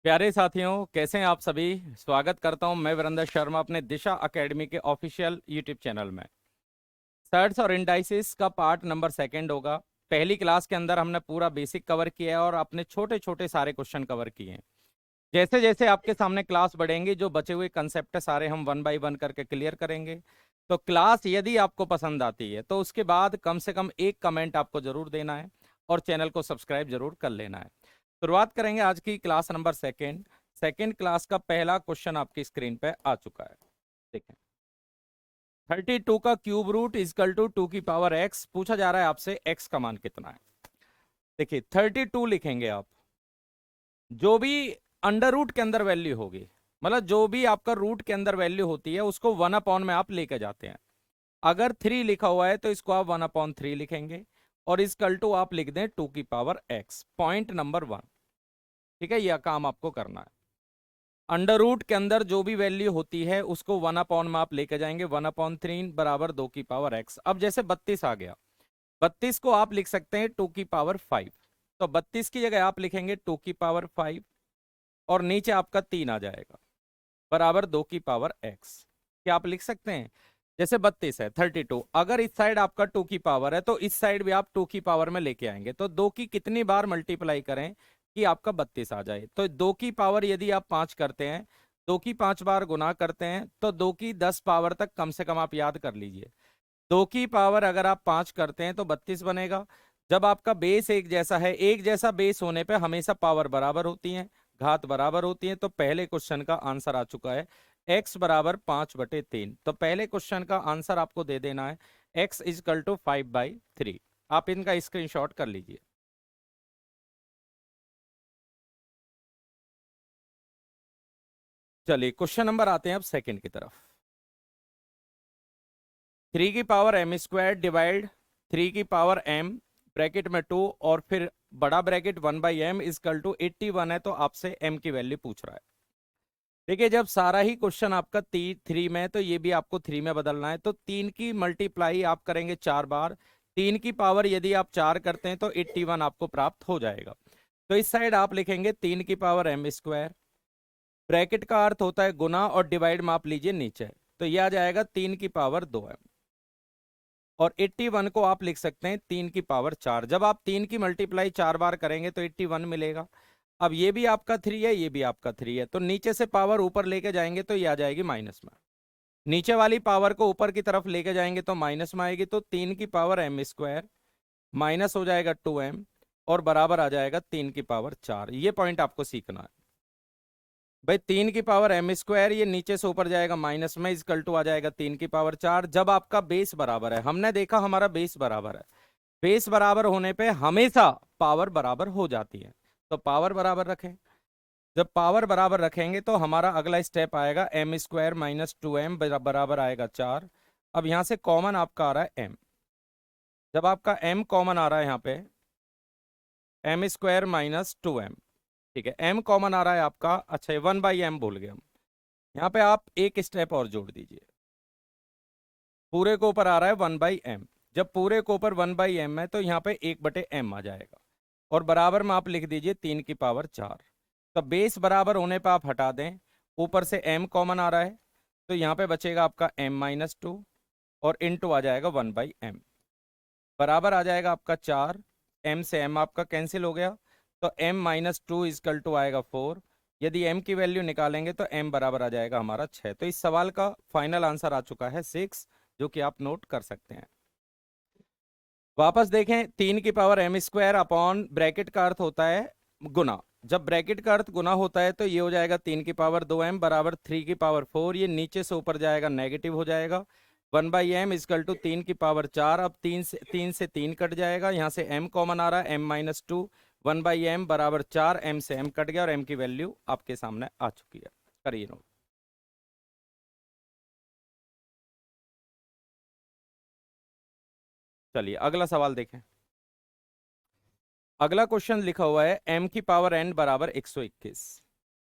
प्यारे साथियों, कैसे हैं आप सभी। स्वागत करता हूं मैं वीरेंद्र शर्मा अपने दिशा एकेडमी के ऑफिशियल यूट्यूब चैनल में। सर्ट्स और इंडाइसिस का पार्ट नंबर सेकंड होगा। पहली क्लास के अंदर हमने पूरा बेसिक कवर किया है और अपने छोटे छोटे सारे क्वेश्चन कवर किए हैं। जैसे जैसे आपके सामने क्लास बढ़ेंगी, जो बचे हुए कंसेप्ट है सारे हम वन बाय वन करके क्लियर करेंगे। तो क्लास यदि आपको पसंद आती है तो उसके बाद कम से कम एक कमेंट आपको जरूर देना है और चैनल को सब्सक्राइब जरूर कर लेना है। शुरुआत करेंगे आज की class number second. Second class का पहला क्वेश्चन आपकी स्क्रीन पे आ चुका है। देखें, 32 का क्यूब रूट इजकल टू 2 की पावर एक्स पूछा जा रहा है आपसे, एक्स का मान कितना है। देखिए 32 लिखेंगे आप। जो भी अंडर रूट के अंदर वैल्यू होगी, मतलब जो भी आपका रूट के अंदर वैल्यू होती है उसको 1 अपॉन में आप लेके जाते हैं। अगर 3 लिखा हुआ है तो इसको आप 1/3 लिखेंगे और इजकल टू आप लिख दें 2 की पावर एक्स। Point number 1। ठीक है, यह काम आपको करना है। अंडर रूट के अंदर जो भी वैल्यू होती है उसको 1 अपॉन में आप लेके जाएंगे। 1/3 बराबर 2 की पावर एक्स। अब जैसे 32 आ गया, 32 को आप लिख सकते हैं 2 की पावर 5। तो 32 की जगह आप लिखेंगे 2 की पावर 5 और नीचे आपका 3 आ जाएगा बराबर 2 की पावर एक्स। क्या आप लिख सकते हैं? जैसे 32 है 32, अगर इस साइड आपका 2 की पावर है तो इस साइड भी आप 2 की पावर में लेके आएंगे। तो 2 की कितनी बार मल्टीप्लाई करें कि आपका 32 आ जाए? तो 2 की पावर यदि आप 5 करते हैं, 2 की 5 बार गुना करते हैं तो 2 की 10 पावर तक कम से कम आप याद कर लीजिए। 2 की पावर अगर आप 5 करते हैं तो 32 बनेगा। जब आपका बेस एक जैसा है, एक जैसा बेस होने पे हमेशा पावर बराबर होती है, घात बराबर होती है। तो पहले क्वेश्चन का आंसर आ चुका है x बराबर 5/3। तो पहले क्वेश्चन का आंसर आपको दे देना है x इजकल टू 5/3। आप इनका स्क्रीनशॉट कर लीजिए। चलिए क्वेश्चन नंबर आते हैं अब सेकंड की तरफ। 3 की पावर एम स्क्वायर डिवाइड 3 की पावर एम ब्रैकेट में 2 और फिर बड़ा ब्रैकेट 1/m इजकल टू 81 है। तो आपसे m की वैल्यू पूछ रहा है। देखिए, जब सारा ही क्वेश्चन आपका 3 में है तो ये भी आपको 3 में बदलना है। तो 3 की मल्टीप्लाई आप करेंगे 4 बार। 3 की पावर यदि आप 4 करते हैं तो 81 आपको प्राप्त हो जाएगा। तो इस साइड आप लिखेंगे 3 की पावर एम स्क्वायर। ब्रैकेट का अर्थ होता है गुना और डिवाइड में आप लीजिए नीचे। तो यह आ जाएगा 3 की पावर 2m और 81 को आप लिख सकते हैं 3 की पावर 4। जब आप 3 की मल्टीप्लाई 4 बार करेंगे तो 81 मिलेगा। अब ये भी आपका 3 है, ये भी आपका 3 है, तो नीचे से पावर ऊपर लेके जाएंगे तो ये आ जाएगी माइनस में। नीचे वाली पावर को ऊपर की तरफ लेके जाएंगे तो माइनस में आएगी। तो 3 की पावर एम स्क्वायर माइनस हो जाएगा 2m और बराबर आ जाएगा 3 की पावर 4। ये पॉइंट आपको सीखना है भाई। 3 की पावर एम स्क्वायर ये नीचे से ऊपर जाएगा माइनस में, इजकल टू आ जाएगा 3 की पावर 4। जब आपका बेस बराबर है, हमने देखा हमारा बेस बराबर है, बेस बराबर होने पे हमेशा पावर बराबर हो जाती है। तो पावर बराबर रखें। जब पावर बराबर रखेंगे तो हमारा अगला स्टेप आएगा एम स्क्वायर माइनस 2m बराबर आएगा 4। अब यहां से कॉमन आपका आ रहा है m। जब आपका m कॉमन आ रहा है यहाँ पे एम स्क्वायर माइनस 2m, ठीक है, m कॉमन आ रहा है आपका। अच्छा, 1/m भूल गए हम। यहाँ पे आप एक स्टेप और जोड़ दीजिए। पूरे को ऊपर आ रहा है 1/m। जब पूरे को ऊपर 1/m है तो यहाँ पे 1/m आ जाएगा और बराबर में आप लिख दीजिए 3 की पावर 4। तो बेस बराबर होने पर आप हटा दें, ऊपर से m कॉमन आ रहा है तो यहाँ पे बचेगा आपका m-2 और इनटू आ जाएगा 1/m बराबर आ जाएगा आपका 4। m से m आपका कैंसिल हो गया तो m-2 इजकल टू आएगा 4। यदि m की वैल्यू निकालेंगे तो m बराबर आ जाएगा हमारा 6। तो इस सवाल का फाइनल आंसर आ चुका है 6, जो कि आप नोट कर सकते हैं। वापस देखें, 3 की power m square upon bracket का अर्थ होता है गुना। जब ब्रैकेट का अर्थ गुना होता है तो ये हो जाएगा 3 की पावर 2m बराबर 3 की पावर 4। ये नीचे से ऊपर जाएगा नेगेटिव हो जाएगा। 1/m इजकल टू 3 की पावर 4। अब 3 कट जाएगा, यहाँ से m कॉमन आ रहा है m-2। 1/m बराबर 4, m से m कट गया और m की वैल्यू आपके सामने आ चुकी है। करिए नोट। चलिए अगला सवाल देखें। अगला क्वेश्चन लिखा हुआ है m की पावर n बराबर 121।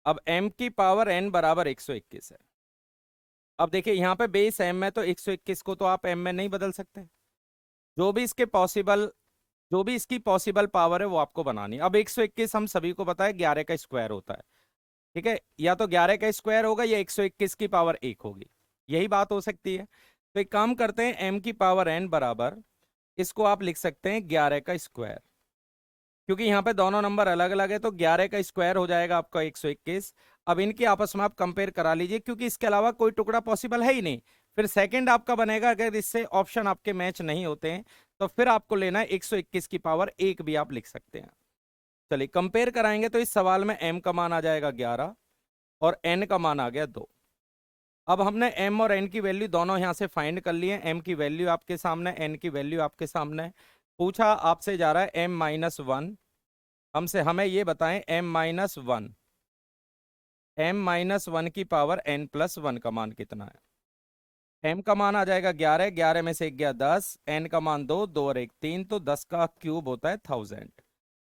अब m की पावर n बराबर 121 है। अब देखिए यहाँ पे बेस m है तो 121 को तो आप m में नहीं बदल सकते। जो भी इसके पॉसिबल जो भी इसकी पॉसिबल पावर है वो आपको बनानी है। अब 121 हम सभी को पता है 11 का स्क्वायर होता है। ठीक है, या तो 11 का स्क्वायर होगा या 121 की पावर 1 होगी, यही बात हो सकती है। तो एक काम करते हैं, m की पावर n बराबर, इसको आप लिख सकते हैं 11 का स्क्वायर, क्योंकि यहाँ पे दोनों नंबर अलग अलग है, तो 11 का स्क्वायर हो जाएगा आपका 121। अब इनकी आपस में आप कंपेयर करा लीजिए, क्योंकि इसके अलावा कोई टुकड़ा पॉसिबल है ही नहीं। फिर सेकंड आपका बनेगा, अगर इससे ऑप्शन आपके मैच नहीं होते हैं तो फिर आपको लेना है 121 की पावर 1 भी आप लिख सकते हैं। चलिए कंपेयर कराएंगे, तो इस सवाल में m का मान आ जाएगा 11 और n का मान आ गया 2। अब हमने m और n की वैल्यू दोनों यहां से फाइंड कर लिए। m की वैल्यू आपके सामने, n की वैल्यू आपके सामने। पूछा आपसे जा रहा है m-1, हमसे हमें ये बताएं m-1, m-1 की पावर n+1 का मान कितना है। m का मान आ जाएगा 11, 11 में से 1 गया 10, n का मान 2, 2 और 1 3, तो 10 का क्यूब होता है 1000।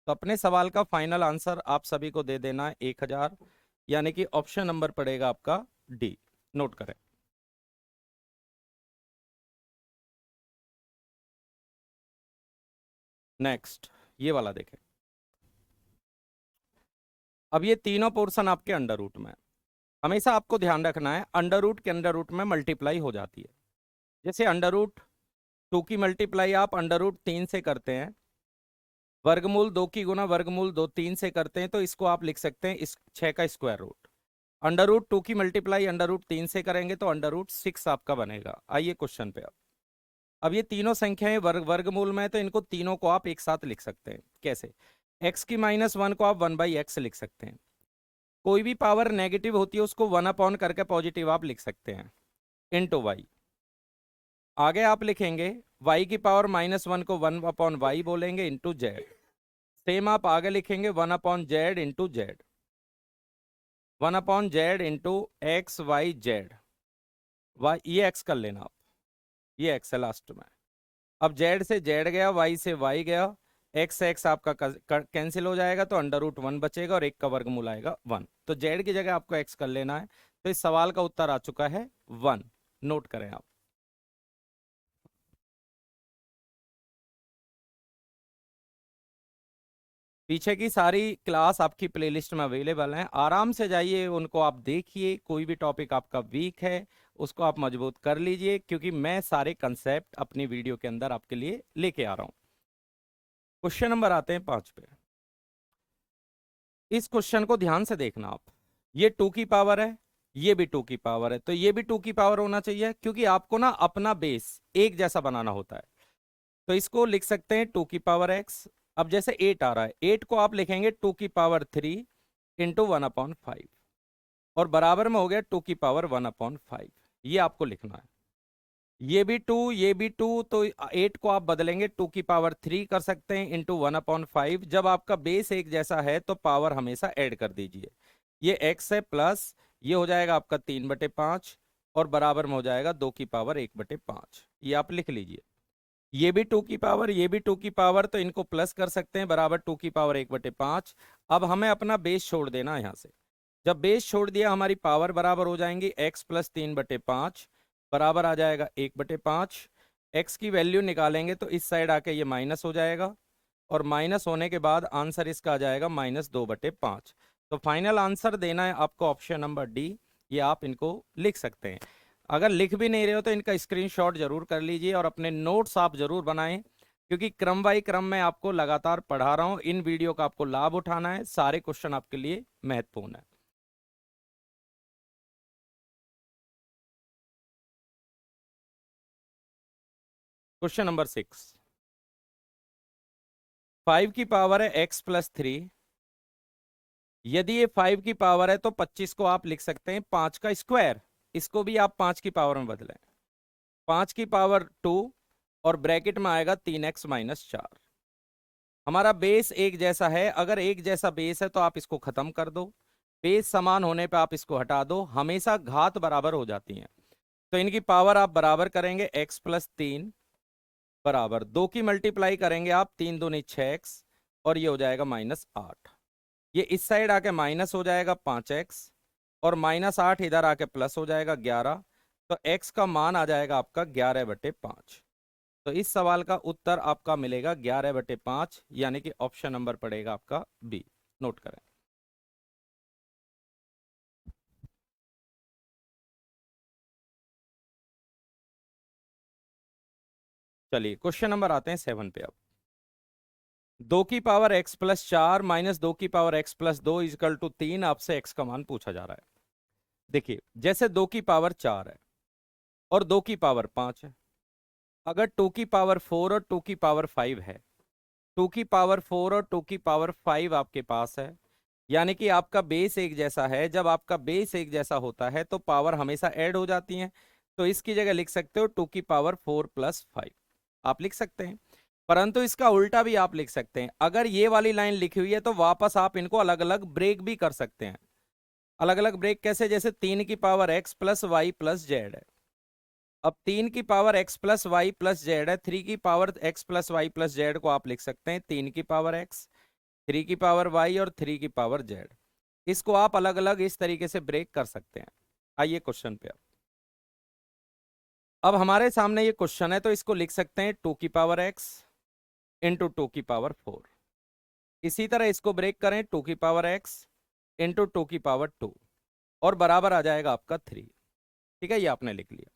तो अपने सवाल का फाइनल आंसर आप सभी को दे देना है 1000, यानी कि ऑप्शन नंबर पड़ेगा आपका डी। नोट करें। नेक्स्ट ये वाला देखें। अब ये तीनों पोर्शन आपके अंडर रूट में है। हमेशा आपको ध्यान रखना है, अंडर रूट के अंडर रूट में मल्टीप्लाई हो जाती है। जैसे अंडर रूट 2 की मल्टीप्लाई आप अंडर रूट 3 से करते हैं, वर्गमूल 2 की गुना वर्गमूल 2 3 से करते हैं, तो इसको आप लिख सकते हैं इस 6 का स्क्वायर रूट। अंडर रूट 2 की मल्टीप्लाई अंडर रूट 3 से करेंगे तो अंडर रूट 6 आपका बनेगा। आइए क्वेश्चन पे। अब ये तीनों संख्याएं वर्गमूल में है, तो इनको तीनों को आप एक साथ लिख सकते हैं। कैसे? x की -1 को आप 1/x लिख सकते हैं। कोई भी पावर नेगेटिव होती है उसको 1 अपॉन करके पॉजिटिव आप लिख सकते हैं, इनटू वाई। आगे आप लिखेंगे y की पावर -1 को 1 अपॉन वाई बोलेंगे, इंटू जेड। सेम आप आगे लिखेंगे 1 upon z into z, 1 upon z into x y z. Y ये x कर लेना आप, ये x है लास्ट में। अब जेड से जेड गया, वाई से वाई गया, एक्स एक्स आपका कैंसिल हो जाएगा, तो अंडर रूट 1 बचेगा और 1 का वर्गमूल आएगा 1। तो जेड की जगह आपको एक्स कर लेना है। तो इस सवाल का उत्तर आ चुका है 1। नोट करें आप। पीछे की सारी क्लास आपकी प्लेलिस्ट में अवेलेबल हैं, आराम से जाइए उनको आप देखिए। कोई भी टॉपिक आपका वीक है उसको आप मजबूत कर लीजिए, क्योंकि मैं सारे कंसेप्ट अपनी वीडियो के अंदर आपके लिए लेके आ रहा हूं। क्वेश्चन नंबर आते हैं 5 पे। इस क्वेश्चन को ध्यान से देखना आप। ये 2 की पावर है, ये भी 2 की पावर है, तो ये भी 2 की पावर होना चाहिए, क्योंकि आपको ना अपना बेस एक जैसा बनाना होता है। तो इसको लिख सकते हैं 2 की पावर x। अब जैसे 8 आ रहा है, 8 को आप लिखेंगे 2 की पावर 3 इंटू 1/5, और बराबर में हो गया 2 की पावर 1/5। ये आपको लिखना है। ये भी 2, ये भी 2, तो 8 को आप बदलेंगे 2 की पावर 3 कर सकते हैं इंटू 1/5। जब आपका बेस एक जैसा है तो पावर हमेशा ऐड कर दीजिए। ये x है प्लस, ये हो जाएगा आपका 3/5, और बराबर में हो जाएगा 2 की पावर 1/5। ये आप लिख लीजिए। ये भी 2 की पावर, ये भी 2 की पावर, तो इनको प्लस कर सकते हैं, बराबर 2 की पावर 1/5। अब हमें अपना बेस छोड़ देना है यहाँ से। जब बेस छोड़ दिया, हमारी पावर बराबर हो जाएंगी x प्लस 3/5, बराबर आ जाएगा 1/5। x की वैल्यू निकालेंगे तो इस साइड आके ये माइनस हो जाएगा, और माइनस होने के बाद आंसर इसका आ जाएगा -2/5। तो फाइनल आंसर देना है आपको ऑप्शन नंबर डी। ये आप इनको लिख सकते हैं। अगर लिख भी नहीं रहे हो तो इनका स्क्रीनशॉट जरूर कर लीजिए और अपने नोट्स आप जरूर बनाएं, क्योंकि क्रम बाई क्रम में आपको लगातार पढ़ा रहा हूं। इन वीडियो का आपको लाभ उठाना है, सारे क्वेश्चन आपके लिए महत्वपूर्ण है। Question number 6। 5 की पावर है x प्लस 3। यदि ये 5 की पावर है तो 25 को आप लिख सकते हैं 5 का स्क्वायर। इसको भी आप 5 की पावर में बदलें, 5 की पावर 2, और ब्रैकेट में आएगा 3x-4। हमारा बेस एक जैसा है, अगर एक जैसा बेस है तो आप इसको खत्म कर दो, बेस समान होने पे आप इसको हटा दो, हमेशा घात बराबर हो जाती हैं। तो इनकी पावर आप बराबर करेंगे, x प्लस 3 बराबर 2 की मल्टीप्लाई करेंगे आप, 3 दूनी 6x, और ये हो जाएगा -8। ये इस साइड आके माइनस हो जाएगा 5x, और -8 इधर आके प्लस हो जाएगा 11। तो x का मान आ जाएगा आपका 11/5। तो इस सवाल का उत्तर आपका मिलेगा 11/5, यानी कि ऑप्शन नंबर पड़ेगा आपका बी। नोट करें। चलिए क्वेश्चन नंबर आते हैं 7 पे। अब 2 की पावर x प्लस 4 माइनस 2 की power x plus 2 equal to 3, आपसे x का मान पूछा जा रहा है। देखिए जैसे 2 की पावर 4 है और 2 की पावर 5 है, अगर 2 की पावर 4 और 2 की पावर 5 है, 2 की पावर 4 और 2 की पावर 5 आपके पास है, यानी कि आपका बेस एक जैसा है। जब आपका बेस एक जैसा होता है तो पावर हमेशा ऐड हो जाती है। तो इसकी जगह लिख सकते हो 2 की पावर 4 प्लस 5, आप लिख सकते हैं। परंतु इसका उल्टा भी आप लिख सकते हैं। अगर ये वाली लाइन लिखी हुई है तो वापस आप इनको अलग अलग ब्रेक भी कर सकते हैं। अलग अलग ब्रेक कैसे? जैसे 3 की power x plus y plus z है। अब 3 की power x plus y plus z है, 3 की power x plus y plus z को आप लिख सकते हैं 3 की पावर x, 3 की पावर y और 3 की पावर z। इसको आप अलग अलग इस तरीके से ब्रेक कर सकते हैं। आइए क्वेश्चन पे। अब हमारे सामने ये क्वेश्चन है तो इसको लिख सकते हैं 2 की पावर x इंटू 2 की पावर 4। इसी तरह इसको ब्रेक करें 2 की पावर x इंटू 2 की पावर 2 और बराबर आ जाएगा आपका 3। ठीक है, ये आपने लिख लिया।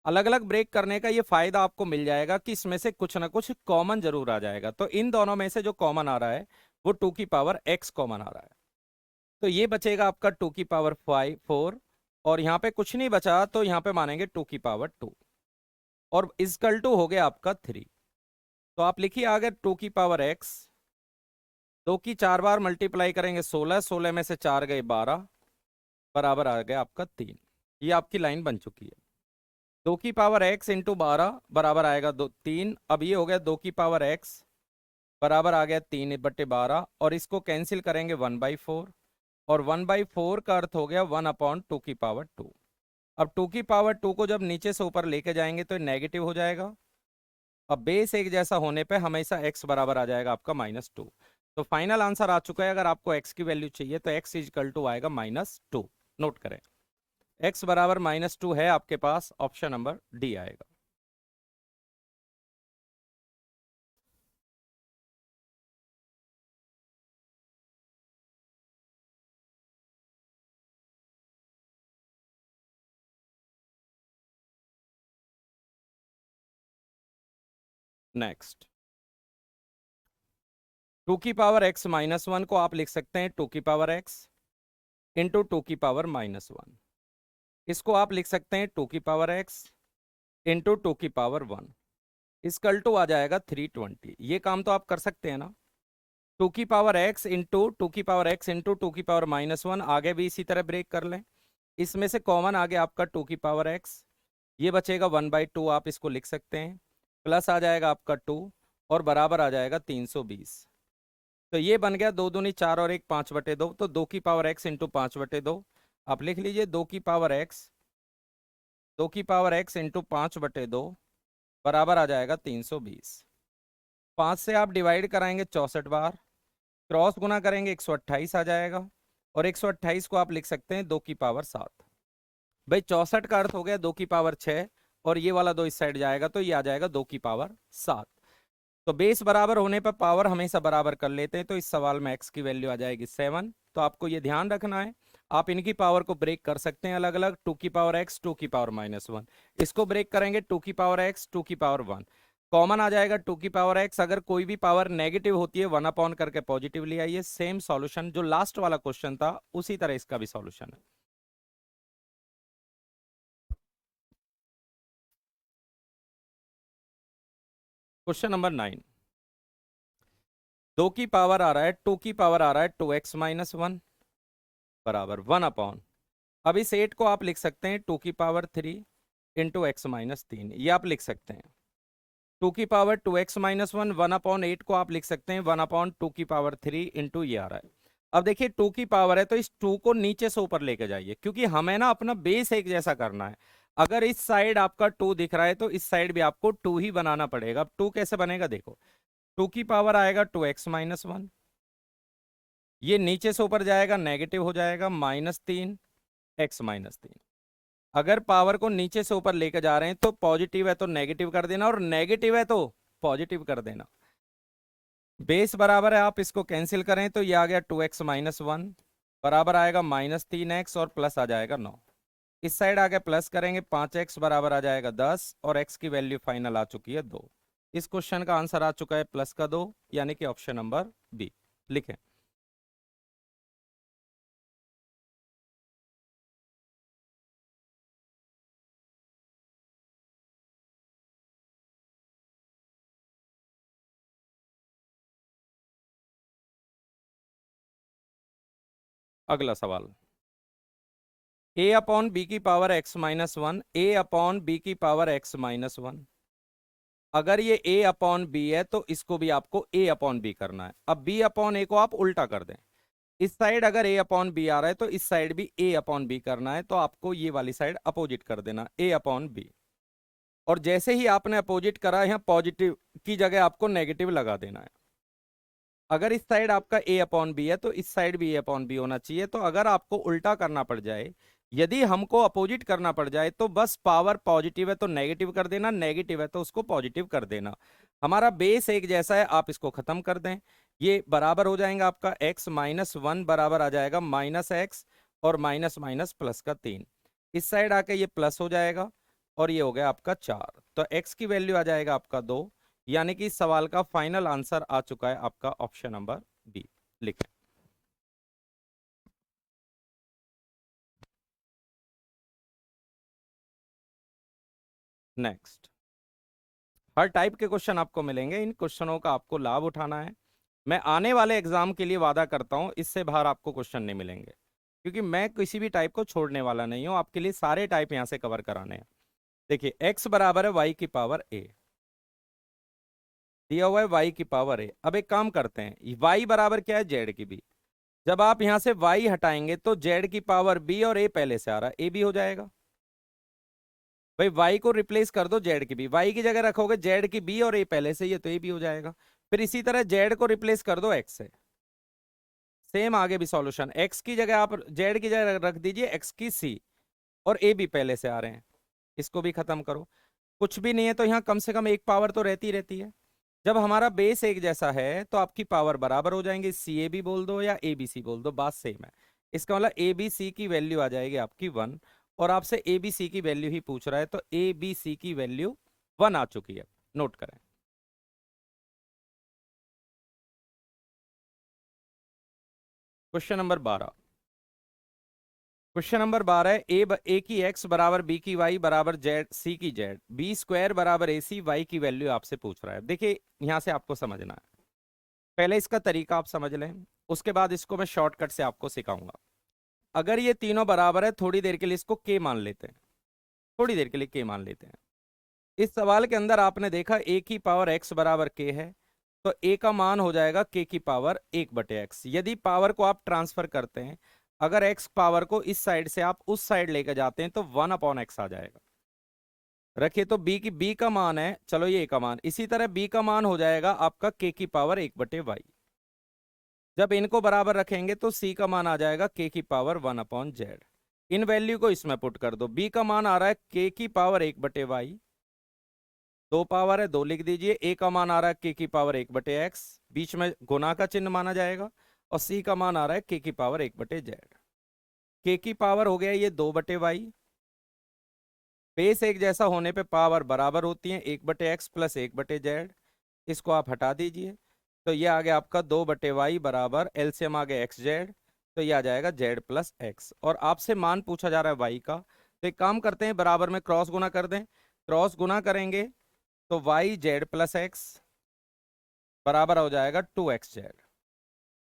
अलग अलग ब्रेक करने का ये फायदा आपको मिल जाएगा कि इसमें से कुछ ना कुछ कॉमन जरूर आ जाएगा। तो इन दोनों में से जो कॉमन आ रहा है वो 2 की पावर x कॉमन आ रहा है। तो ये बचेगा आपका 2 की पावर 4 और यहाँ पे कुछ नहीं बचा तो यहाँ पे मानेंगे 2 की पावर 2 और इजकल टू हो गया आपका 3। तो आप लिखिए आगे 2 की पावर x, 2 की 4 बार मल्टीप्लाई करेंगे 16, 16 में से 4 गए 12, बराबर आ गया आपका 3। ये आपकी लाइन बन चुकी है। 2 की पावर x इंटू 12 बराबर आएगा 3। अब ये हो गया 2 की पावर x बराबर आ गया 3/12 और इसको कैंसिल करेंगे 1/4 और 1/4 का अर्थ हो गया 1/2 की पावर 2। अब 2 की पावर 2 को जब नीचे से ऊपर लेके जाएंगे तो नेगेटिव हो जाएगा। अब बेस एक जैसा होने पे हमेशा x बराबर आ जाएगा आपका -2। तो फाइनल आंसर आ चुका है। अगर आपको x की वैल्यू चाहिए तो x इजकल टू आएगा -2। नोट करें x बराबर -2 है आपके पास, ऑप्शन नंबर डी आएगा। नेक्स्ट 2 की पावर x -1 को आप लिख सकते हैं 2 की पावर x इंटू 2 की पावर -1। इसको आप लिख सकते हैं 2 की पावर x इंटू 2 की पावर 1। इसकल टू आ जाएगा 320। ये काम तो आप कर सकते हैं ना। 2 की पावर x इंटू 2 की पावर x इंटू 2 की पावर -1, आगे भी इसी तरह ब्रेक कर लें। इसमें से कॉमन आ गया आपका 2 की पावर x, ये बचेगा 1/2, आप इसको लिख सकते हैं। प्लस आ जाएगा आपका 2 और बराबर आ जाएगा 320। तो ये बन गया 2 दूनी 4 और 1 5/2। तो 2 की पावर x इंटू 5/2 आप लिख लीजिए। 2 की पावर x इंटू 5/2 बराबर आ जाएगा 320। 5 से आप डिवाइड कराएंगे 64 बार, क्रॉस गुना करेंगे 128 आ जाएगा और 128 को आप लिख सकते हैं 2 की पावर 7। भाई 64 का अर्थ हो गया 2 की पावर 6 और ये वाला 2 इस साइड जाएगा तो ये आ जाएगा 2 की पावर 7। तो बेस बराबर होने पर पावर हमेशा बराबर कर लेते हैं। तो इस सवाल में x की वैल्यू आ जाएगी 7। तो आपको ये ध्यान रखना है, आप इनकी पावर को ब्रेक कर सकते हैं अलग अलग। 2 की पावर x, 2 की पावर -1, इसको ब्रेक करेंगे 2 की पावर x, 2 की पावर 1, कॉमन आ जाएगा 2 की पावर x। अगर कोई भी पावर नेगेटिव होती है 1 करके पॉजिटिव ले आइए। सेम सॉल्यूशन जो लास्ट वाला क्वेश्चन था उसी तरह इसका भी सॉल्यूशन है। क्वेश्चन नंबर 9, 2 की पावर आ रहा है 2 की पावर आ रहा है 2x -1 बराबर 1/। अब इस 8 को आप लिख सकते हैं 2 की पावर 3 इंटू x -3, ये आप लिख सकते हैं। 2 की पावर 2x -1 1/8 को आप लिख सकते हैं 1/2 की पावर 3 इंटू ये आ रहा है। अब देखिए 2 की पावर है तो इस 2 को नीचे से ऊपर लेके जाइए क्योंकि हमें ना अपना बेस एक जैसा करना है। अगर इस साइड आपका 2 दिख रहा है तो इस साइड भी आपको 2 ही बनाना पड़ेगा। अब 2 कैसे बनेगा देखो, 2 की पावर आएगा 2x -1, ये नीचे से ऊपर जाएगा नेगेटिव हो जाएगा -3 x -3। अगर पावर को नीचे से ऊपर लेकर जा रहे हैं तो पॉजिटिव है तो नेगेटिव कर देना और नेगेटिव है तो पॉजिटिव कर देना। बेस बराबर है, आप इसको कैंसिल करें तो ये आ गया 2x -1 बराबर आएगा -3x और प्लस आ जाएगा 9। इस साइड आगे प्लस करेंगे 5x बराबर आ जाएगा 10 और x की वैल्यू फाइनल आ चुकी है 2। इस क्वेश्चन का आंसर आ चुका है +2 यानी कि ऑप्शन नंबर बी। लिखें। अगला सवाल, a अपॉन बी की power x-1, a upon b की पावर x-1। अगर ये a अपॉन बी है तो इसको भी आपको a अपॉन बी करना है। अब b अपॉन a को आप उल्टा कर दें, इस साइड अगर a अपॉन बी आ रहा है तो इस साइड भी a अपॉन बी करना है, तो आपको ये वाली साइड अपोजिट कर देना, a अपॉन बी। और जैसे ही आपने अपोजिट करा, यहाँ पॉजिटिव की जगह आपको नेगेटिव लगा देना है। अगर इस साइड आपका a अपॉन बी है तो इस साइड भी a अपॉन बी होना चाहिए। तो अगर आपको उल्टा करना पड़ जाए, यदि हमको अपोजिट करना पड़ जाए, तो बस पावर पॉजिटिव है तो नेगेटिव कर देना, नेगेटिव है तो उसको पॉजिटिव कर देना। हमारा बेस एक जैसा है, आप इसको खत्म कर दें। ये बराबर हो जाएगा आपका x-1 बराबर आ जाएगा -x और माइनस माइनस प्लस का 3। इस साइड आके ये प्लस हो जाएगा और ये हो गया आपका 4। तो x की वैल्यू आ जाएगा आपका 2, यानी कि इस सवाल का फाइनल आंसर आ चुका है आपका ऑप्शन नंबर बी। लिखें। नेक्स्ट, हर टाइप के क्वेश्चन आपको मिलेंगे, इन क्वेश्चनों का आपको लाभ उठाना है। मैं आने वाले एग्जाम के लिए वादा करता हूं, इससे बाहर आपको क्वेश्चन नहीं मिलेंगे, क्योंकि मैं किसी भी टाइप को छोड़ने वाला नहीं हूं। आपके लिए सारे टाइप यहां से कवर कराने हैं। देखिए, x बराबर है y की पावर a, दिया हुआ है y की पावर a। अब एक काम करते हैं, y बराबर क्या है, z की b। जब आप यहां से y हटाएंगे तो z की पावर b और a पहले से आ रहा है, a भी हो जाएगा। भाई y को रिप्लेस कर दो z की b, y की जगह रखोगे z की b और a पहले से, ये तो a भी हो जाएगा। फिर इसी तरह z को रिप्लेस कर दो x से, सेम आगे भी सॉल्यूशन। x की जगह आप z की जगह रख दीजिए x की c, और a भी पहले से आ रहे हैं, इसको भी खत्म करो। कुछ भी नहीं है तो यहाँ कम से कम एक पावर तो रहती रहती है। जब हमारा बेस एक जैसा है तो आपकी पावर बराबर हो जाएंगे, सी ए बी बोल दो या ए बी सी बोल दो, बात सेम है। इसका मतलब ए बी सी की वैल्यू आ जाएगी आपकी 1, और आपसे ए बी सी की वैल्यू ही पूछ रहा है, तो ए बी सी की वैल्यू 1 आ चुकी है। नोट करें। क्वेश्चन नंबर 12, क्वेश्चन नंबर 12 है, ए की x बराबर बी की y बराबर जेड सी की जेड, बी स्क्वायर बराबर ए सी, वाई की वैल्यू आपसे पूछ रहा है। देखिए, यहां से आपको समझना है, पहले इसका तरीका आप समझ लें, उसके बाद इसको मैं शॉर्टकट से आपको सिखाऊंगा। अगर ये तीनों बराबर है, थोड़ी देर के लिए इसको के मान लेते हैं, थोड़ी देर के लिए के मान लेते हैं। इस सवाल के अंदर आपने देखा a की पावर x बराबर k है, तो a का मान हो जाएगा k की पावर 1/x। यदि पावर को आप ट्रांसफर करते हैं, अगर x पावर को इस साइड से आप उस साइड लेकर जाते हैं तो 1/x आ जाएगा। रखिए, तो b का मान है, चलो ये a का मान, इसी तरह b का मान हो जाएगा आपका k की पावर 1/y। जब इनको बराबर रखेंगे तो c का मान आ जाएगा k की पावर 1/z। इन वैल्यू को इसमें पुट कर दो, b का मान आ रहा है k की पावर 1/y, 2 पावर है 2 लिख दीजिए, a का मान आ रहा है k की पावर 1/x, बीच में गुना का चिन्ह माना जाएगा, और c का मान आ रहा है k की पावर 1/z। k की पावर हो गया ये 2/y, बेस एक जैसा होने पे पावर बराबर होती है, 1/x प्लस 1/z। इसको आप हटा दीजिए, तो ये आ गया आपका 2/y बराबर एलसीएम आ गया xz, तो ये आ जाएगा z प्लस x। और आपसे मान पूछा जा रहा है y का, तो एक काम करते हैं, बराबर में क्रॉस गुना कर दें। क्रॉस गुना करेंगे तो y z प्लस x बराबर हो जाएगा 2xz।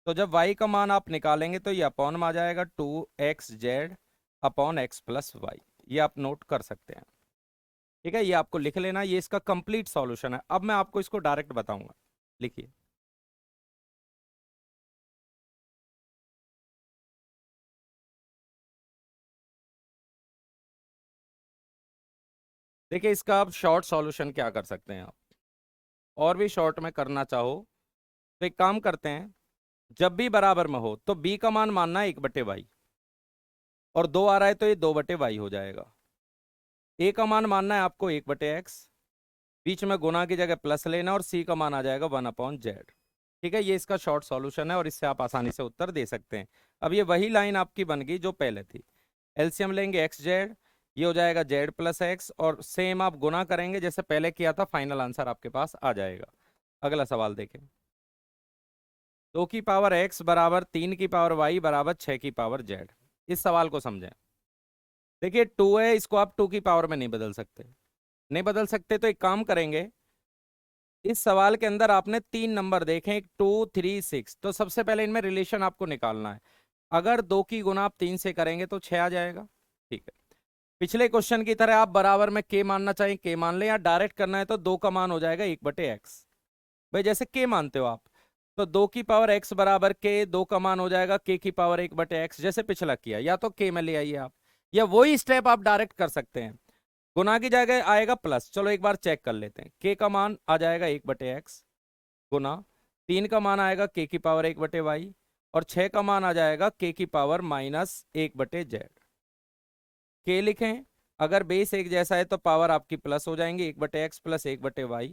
तो जब y का मान आप निकालेंगे तो ये अपॉन में आ जाएगा 2xz upon x plus Y. ये आप नोट कर सकते हैं, ठीक है, ये आपको लिख लेना, ये इसका कंप्लीट सॉल्यूशन है। अब मैं आपको इसको डायरेक्ट बताऊंगा, लिखिए। देखिए, इसका आप शॉर्ट सॉल्यूशन क्या कर सकते हैं, आप और भी शॉर्ट में करना चाहो तो एक काम करते हैं, जब भी बराबर में हो तो b का मान मानना है 1/y, और 2 आ रहा है तो ये 2/y हो जाएगा। a का मान मानना है आपको 1/x, बीच में गुना की जगह प्लस लेना, और c का मान आ जाएगा 1/z। ठीक है, ये इसका शॉर्ट सॉल्यूशन है, और इससे आप आसानी से उत्तर दे सकते हैं। अब ये वही लाइन आपकी बन गई जो पहले थी। एलसीएम लेंगे xz, ये हो जाएगा जेड प्लस एक्स, और सेम आप गुना करेंगे जैसे पहले किया था, फाइनल आंसर आपके पास आ जाएगा। अगला सवाल देखें। 2 की पावर एक्स बराबर 3 की पावर वाई बराबर 6 की पावर जेड। इस सवाल को समझें। देखिए 2 है, इसको आप 2 की पावर में नहीं बदल सकते। नहीं बदल सकते तो एक काम करेंगे, इस सवाल के अंदर आपने 3 नंबर देखे, 2 3 6, तो सबसे पहले इनमें रिलेशन आपको निकालना है। अगर 2 की गुना आप 3 से करेंगे तो 6 आ जाएगा। ठीक है, पिछले क्वेश्चन की तरह आप बराबर में के मानना चाहिए के मान लें, या डायरेक्ट करना है तो 2 का मान हो जाएगा 1/x। भाई जैसे के मानते हो आप, तो 2 की पावर x बराबर के, 2 का मान हो जाएगा k की पावर 1/x, जैसे पिछला किया, या तो k में ले आइए आप, या वही स्टेप आप डायरेक्ट कर सकते हैं। गुना की जगह आएगा प्लस, चलो एक बार चेक कर लेते हैं। k का मान आ जाएगा 1/x गुना 3 का मान आएगा k की पावर 1/y, और 6 का मान आ जाएगा k की पावर -1/z। k लिखें, अगर बेस एक जैसा है तो पावर आपकी प्लस हो जाएंगे, 1/x प्लस 1/y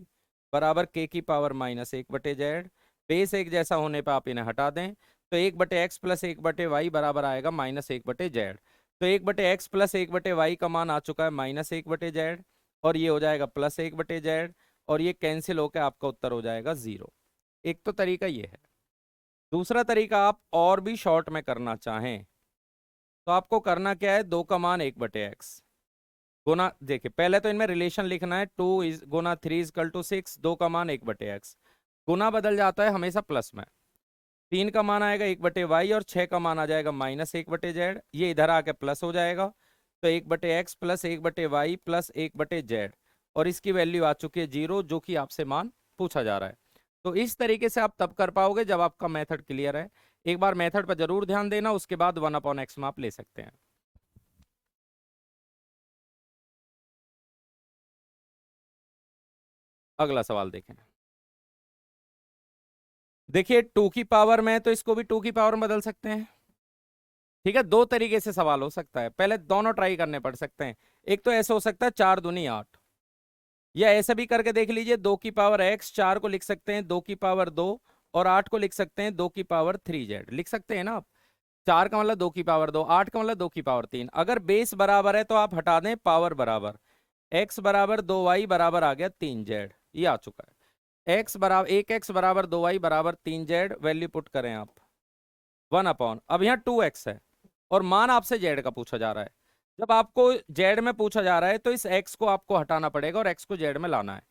बराबर k की पावर -1/z। बेस एक जैसा होने पर आप इन्हें हटा दें, तो 1/x प्लस 1/y बराबर आएगा -1/z। तो 1/x प्लस 1/y का मान आ चुका है -1/z, और ये हो जाएगा +1/z, और ये कैंसिल होकर आपका उत्तर हो जाएगा 0। एक तो तरीका ये है। दूसरा तरीका, आप और भी शॉर्ट में करना चाहें तो आपको करना क्या है, 2 का मान 1/x गुना, देखिए पहले तो इनमें रिलेशन लिखना है, 2 इज गुना 3 इजकल टू 6, 2 का मान 1/x, गुना बदल जाता है हमेशा प्लस में, 3 का मान आएगा 1/y, और 6 का मान आ जाएगा -1/z, ये इधर आके प्लस हो जाएगा, तो 1/x plus 1/y plus 1/z, और इसकी वैल्यू आ चुकी है 0, जो कि आपसे मान पूछा जा रहा है। तो इस तरीके से आप तब कर पाओगे जब आपका मेथड क्लियर है। एक बार मेथड पर जरूर ध्यान देना, उसके बाद 1/x में आप ले सकते हैं। अगला सवाल देखें। देखिए 2 की पावर में, तो इसको भी 2 की पावर में बदल सकते हैं। ठीक है, दो तरीके से सवाल हो सकता है, पहले दोनों ट्राई करने पड़ सकते हैं। एक तो ऐसे हो सकता है 4 दूनी 8, या ऐसे भी करके देख लीजिए, 2 की पावर x, 4 को लिख सकते हैं 2 की पावर 2, और 8 को लिख सकते हैं 2 की पावर 3z, लिख सकते हैं ना आप। 4 का मतलब 2 की पावर 2, 8 का मतलब 2 की पावर 3। अगर बेस बराबर है तो आप हटा दें, पावर बराबर, x बराबर 2y बराबर आ गया 3z, ये आ चुका है। x बराबर 1x बराबर 2y बराबर 3z, वैल्यू पुट करें आप 1/, अब यहाँ 2x है, और मान आपसे z का पूछा जा रहा है। जब आपको z में पूछा जा रहा है तो इस x को आपको हटाना पड़ेगा और x को z में लाना है।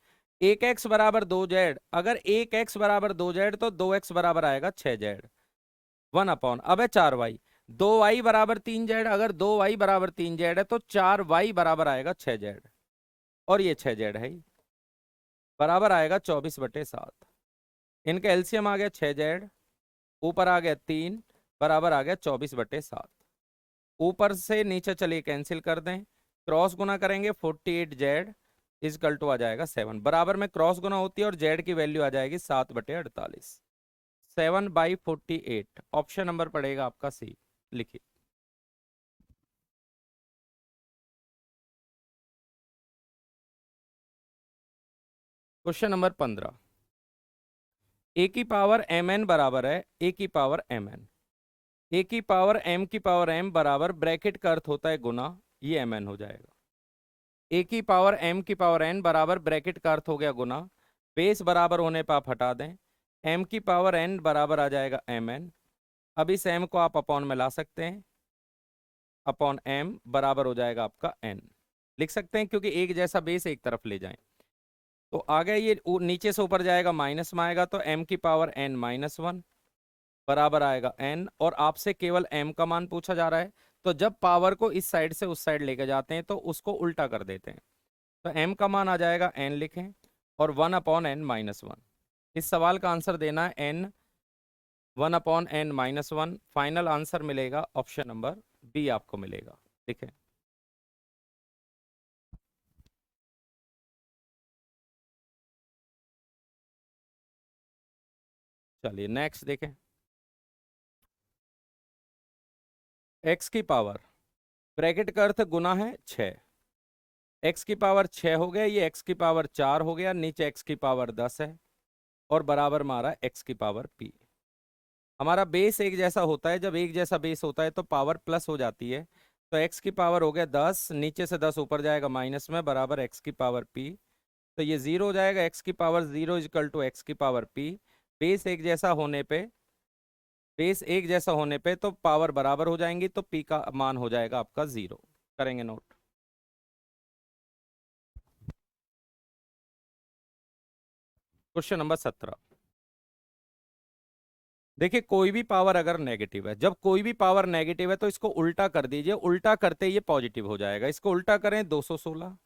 1x बराबर 2z, अगर 1x बराबर 2z तो 2x बराबर आएगा 6z, 1/, अब है 4y, 2y बराबर 3z, अगर 2y बराबर 3z है तो 4y बराबर आएगा 6z, और ये 6z है ही, बराबर आएगा 24/7। इनका एलसीएम आ गया 6z, ऊपर आ गया 3, बराबर आ गया 24/7। ऊपर से नीचे चलिए कैंसिल कर दें, क्रॉस गुना करेंगे 48z इजकल टू आ जाएगा 7, बराबर में क्रॉस गुना होती है और z की वैल्यू आ जाएगी 7/48, 7/48। ऑप्शन नंबर पड़ेगा आपका सी, लिखिए। क्वेश्चन नंबर 15, ए की पावर mn बराबर है ए की पावर mn, ए की पावर m की पावर m बराबर, ब्रैकेट का अर्थ होता है गुना, ये mn हो जाएगा। ए की पावर m की पावर n बराबर, ब्रैकेट का अर्थ हो गया गुना, बेस बराबर होने पर आप हटा दें, m की पावर n बराबर आ जाएगा mn। अब इस m को आप अपॉन में ला सकते हैं, अपॉन m बराबर हो जाएगा आपका n, लिख सकते हैं क्योंकि एक जैसा बेस एक तरफ ले जाएं। तो आगे ये नीचे से ऊपर जाएगा, माइनस में आएगा, तो m की पावर n -1 बराबर आएगा n, और आपसे केवल m का मान पूछा जा रहा है, तो जब पावर को इस साइड से उस साइड लेके जाते हैं तो उसको उल्टा कर देते हैं। तो m का मान आ जाएगा n लिखें, और 1/n-1। इस सवाल का आंसर देना है n, 1/n-1। फाइनल आंसर मिलेगा ऑप्शन नंबर बी आपको मिलेगा, देखें। चलिए नेक्स्ट देखें। x की पावर, ब्रैकेट का अर्थ गुना है 6, x की पावर 6 हो गया, ये x की पावर 4 हो गया, नीचे x की पावर 10 है, और बराबर मारा x की पावर p। हमारा बेस एक जैसा होता है, जब एक जैसा बेस होता है तो पावर प्लस हो जाती है, तो x की पावर हो गया 10, नीचे से 10 ऊपर जाएगा माइनस में, बराबर x की पावर p। तो ये 0 हो जाएगा, x की पावर 0 इक्वल टू x की पावर p। बेस एक जैसा होने पे, बेस एक जैसा होने पे तो पावर बराबर हो जाएंगी, तो p का मान हो जाएगा आपका 0। करेंगे नोट। Question number 17। देखिए कोई भी पावर अगर नेगेटिव है, जब कोई भी पावर नेगेटिव है तो इसको उल्टा कर दीजिए, उल्टा करते ये पॉजिटिव हो जाएगा। इसको उल्टा करें 216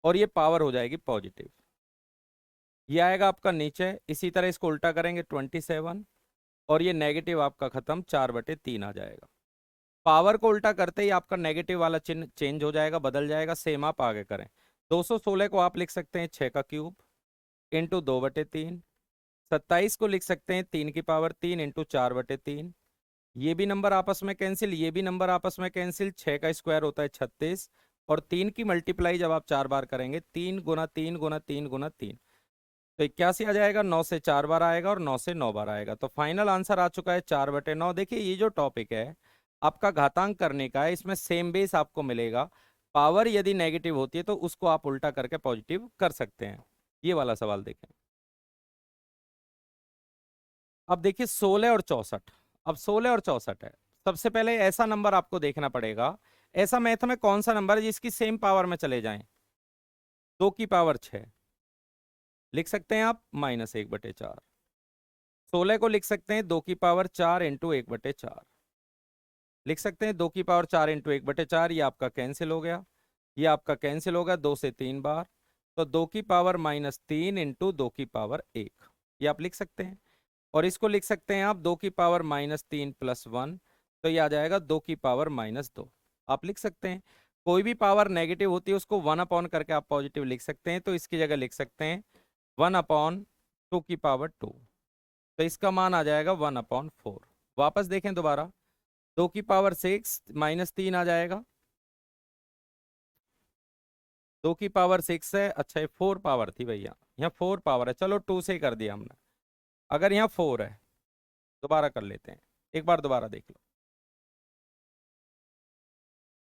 और ये पावर हो जाएगी पॉजिटिव, ये आएगा आपका नीचे। इसी तरह इसको उल्टा करेंगे 27 और ये नेगेटिव आपका खत्म, 4/3 आ जाएगा। पावर को उल्टा करते ही आपका नेगेटिव वाला चिन्ह चेंज हो जाएगा, बदल जाएगा। सेम आप आगे करें, 216 को आप लिख सकते हैं 6 का क्यूब इंटू 2/3। 27 को लिख सकते हैं 3 की पावर 3 इंटू 4/3। ये भी नंबर आपस में कैंसिल, ये भी नंबर आपस में कैंसिल। 6 का स्क्वायर होता है 36 और 3 की मल्टीप्लाई जब आप 4 बार करेंगे, 3 गुना 3 गुना 3 गुना 3, तो 81 आ जाएगा। 9 से 4 बार आएगा और 9 से 9 बार आएगा। तो फाइनल आंसर आ चुका है 4/9। देखिए ये जो टॉपिक है आपका घातांक करने का है, इसमें सेम बेस आपको मिलेगा। पावर यदि नेगेटिव होती है तो उसको आप उल्टा करके पॉजिटिव कर सकते हैं। ये वाला सवाल देखें। अब देखिए 16 और 64। अब 16 और 64 है। सबसे पहले ऐसा नंबर आपको देखना पड़ेगा, ऐसा मैथ में कौन सा नंबर है जिसकी सेम पावर में चले जाएं। 2 की पावर 6 लिख सकते हैं आप, -1/4। 16 को लिख सकते हैं 2 की पावर 4 इंटू 1/4। लिख सकते हैं 2 की पावर 4 इंटू 1/4। ये आपका कैंसिल हो गया, ये आपका कैंसिल होगा 2 से 3 बार। तो 2 की पावर -3 इंटू 2 की पावर 1, ये आप लिख सकते हैं। और इसको लिख सकते हैं आप 2 की पावर -3 + 1, तो ये आ जाएगा 2 की पावर -2। आप लिख सकते हैं कोई भी पावर नेगेटिव होती है उसको 1 करके आप पॉजिटिव लिख सकते हैं। तो इसकी जगह लिख सकते हैं 1/2 की पावर 2, तो इसका मान आ जाएगा 1/4। वापस देखें दोबारा, 2 की पावर 6 -3 आ जाएगा। 2 की पावर 6 है, अच्छा ये 4 पावर थी भैया, यहाँ 4 पावर है, चलो 2 से ही कर दिया हमने। अगर यहाँ 4 है, दोबारा कर लेते हैं, एक बार दोबारा देख लो।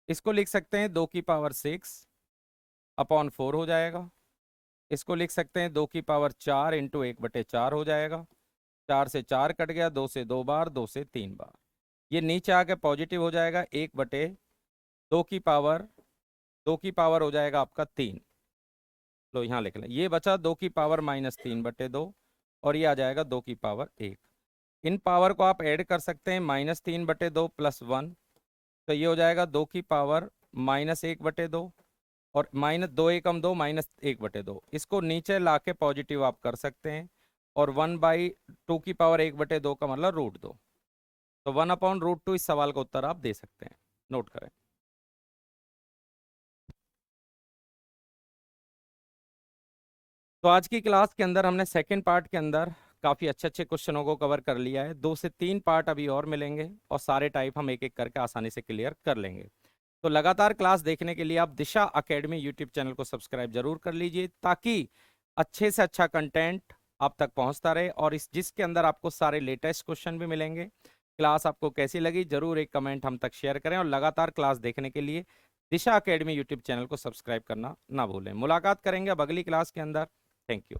इसको लिख सकते हैं 2 की पावर 6/4 हो जाएगा। इसको लिख सकते हैं 2 की पावर 4 इंटू 1/4 हो जाएगा। 4 से 4 कट गया, 2 से 2 बार, 2 से 3 बार। ये नीचे आके पॉजिटिव हो जाएगा, 1/2 की पावर, 2 की पावर हो जाएगा आपका 3। तो यहाँ लिख लें, ये बचा 2 की पावर -3/2 और ये आ जाएगा 2 की पावर 1। इन पावर को आप ऐड कर सकते हैं, -3/2 + 1, तो ये हो जाएगा 2 की पावर -1/2 और -2 एकम 2 -1/2। इसको नीचे लाके पॉजिटिव आप कर सकते हैं और 1/2 की पावर 1/2 का मतलब √2। तो 1/√2 इस सवाल का उत्तर आप दे सकते हैं। नोट करें। तो आज की क्लास के अंदर हमने सेकंड पार्ट के अंदर काफ़ी अच्छे अच्छे क्वेश्चनों को कवर कर लिया है। 2 से 3 पार्ट अभी और मिलेंगे और सारे टाइप हम एक एक करके आसानी से क्लियर कर लेंगे। तो लगातार क्लास देखने के लिए आप दिशा एकेडमी यूट्यूब चैनल को सब्सक्राइब जरूर कर लीजिए, ताकि अच्छे से अच्छा कंटेंट आप तक पहुंचता रहे और इस जिसके अंदर आपको सारे लेटेस्ट क्वेश्चन भी मिलेंगे। क्लास आपको कैसी लगी जरूर एक कमेंट हम तक शेयर करें और लगातार क्लास देखने के लिए दिशा एकेडमी यूट्यूब चैनल को सब्सक्राइब करना ना भूलें। मुलाकात करेंगे अब अगली क्लास के अंदर। Thank you.